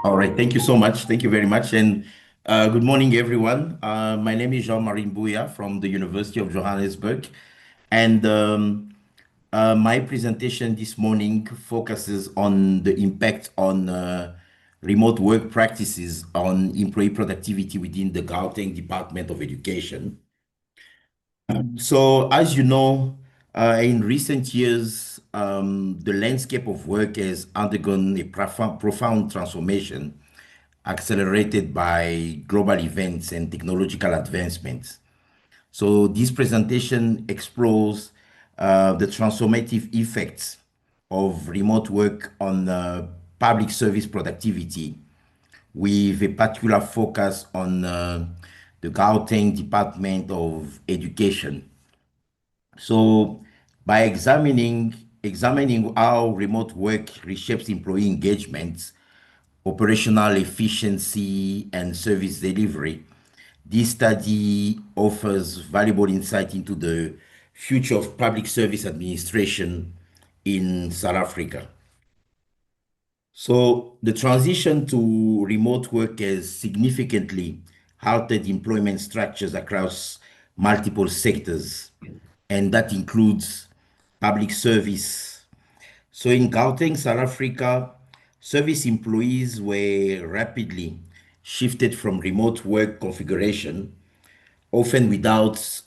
All right, thank you so much. Thank you very much. And good morning, everyone. My name is Jean-Marie Mbuya from the University of Johannesburg. And my presentation this morning focuses on the impact on remote work practices on employee productivity within the Gauteng Department of Education. So, as you know, in recent years, the landscape of work has undergone a profound transformation, accelerated by global events and technological advancements. So, this presentation explores the transformative effects of remote work on public service productivity, with a particular focus on the Gauteng Department of Education. So by examining how remote work reshapes employee engagement, operational efficiency, and service delivery, this study offers valuable insight into the future of public service administration in South Africa. So the transition to remote work has significantly altered employment structures across multiple sectors, and that includes public service. So in Gauteng, South Africa, service employees were rapidly shifted from remote work configuration, often without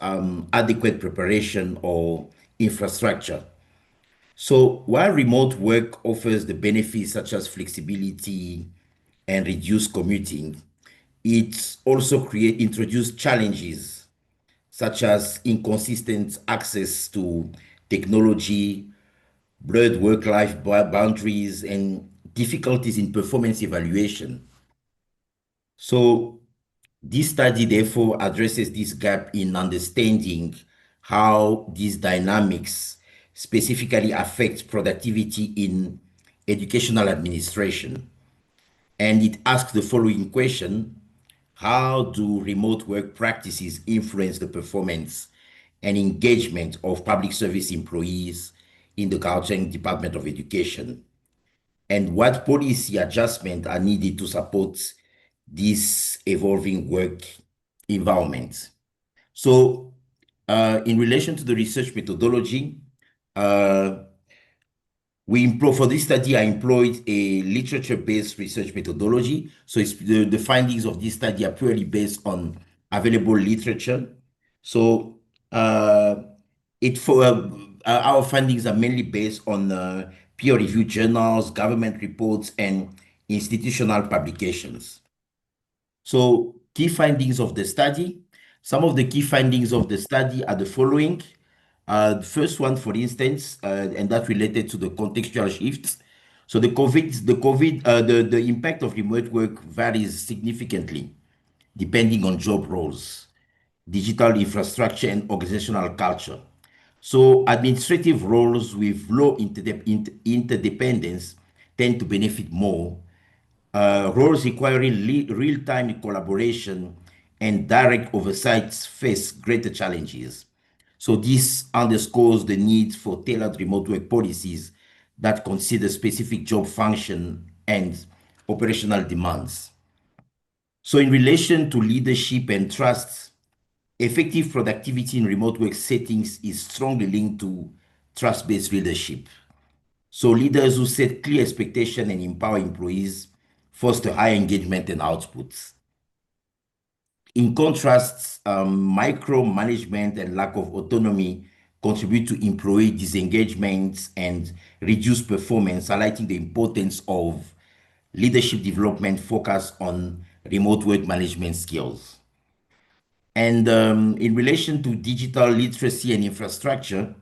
adequate preparation or infrastructure. So while remote work offers the benefits such as flexibility and reduced commuting, it also introduced challenges such as inconsistent access to technology, blurred work-life boundaries, and difficulties in performance evaluation. So this study therefore addresses this gap in understanding how these dynamics specifically affect productivity in educational administration. And it asks the following question: how do remote work practices influence the performance and engagement of public service employees in the Gauteng Department of Education? And what policy adjustments are needed to support this evolving work environment? So, in relation to the research methodology, uh, for this study, I employed a literature-based research methodology. So the findings of this study are purely based on available literature. So our findings are mainly based on peer-reviewed journals, government reports, and institutional publications. So key findings of the study. Some of the key findings of the study are the following. The first one, for instance, and that related to the contextual shifts. So the impact of remote work varies significantly depending on job roles, digital infrastructure, and organizational culture. So administrative roles with low interdependence tend to benefit more. Roles requiring real-time collaboration and direct oversight face greater challenges. So this underscores the need for tailored remote work policies that consider specific job function and operational demands. So in relation to leadership and trust, effective productivity in remote work settings is strongly linked to trust-based leadership. So leaders who set clear expectations and empower employees foster high engagement and outputs. In contrast, micromanagement and lack of autonomy contribute to employee disengagement and reduced performance, highlighting the importance of leadership development focused on remote work management skills. And in relation to digital literacy and infrastructure,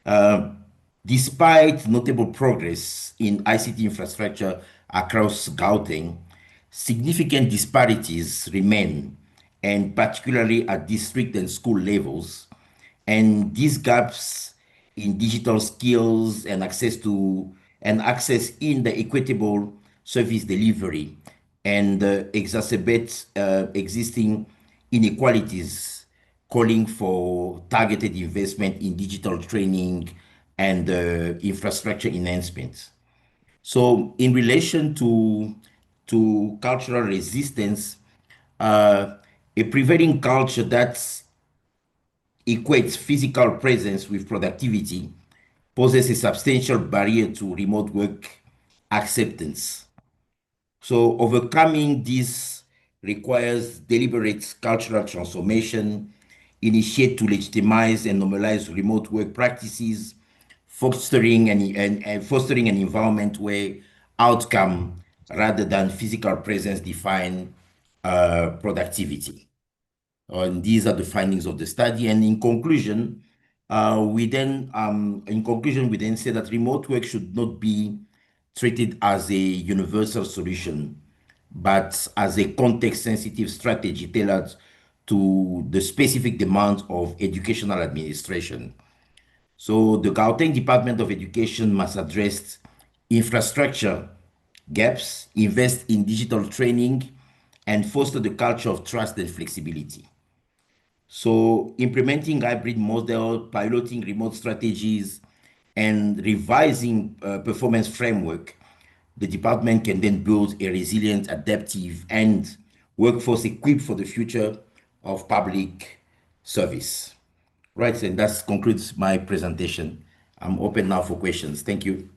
uh, despite notable progress in ICT infrastructure across Gauteng, significant disparities remain, and particularly at district and school levels. And these gaps in digital skills and access in the equitable service delivery and exacerbate existing inequalities, calling for targeted investment in digital training and infrastructure enhancements. So in relation to to cultural resistance, uh, a prevailing culture that equates physical presence with productivity poses a substantial barrier to remote work acceptance. So overcoming this requires deliberate cultural transformation, initiate to legitimize and normalize remote work practices, fostering an environment where outcome rather than physical presence define productivity. And these are the findings of the study. And in conclusion, we then say that remote work should not be treated as a universal solution, but as a context-sensitive strategy tailored to the specific demands of educational administration. So the Gauteng Department of Education must address infrastructure gaps, invest in digital training, and foster the culture of trust and flexibility. So implementing hybrid model, piloting remote strategies, and revising performance framework, the department can then build a resilient, adaptive, and workforce equipped for the future of public service. Right, and that concludes my presentation. I'm open now for questions. Thank you.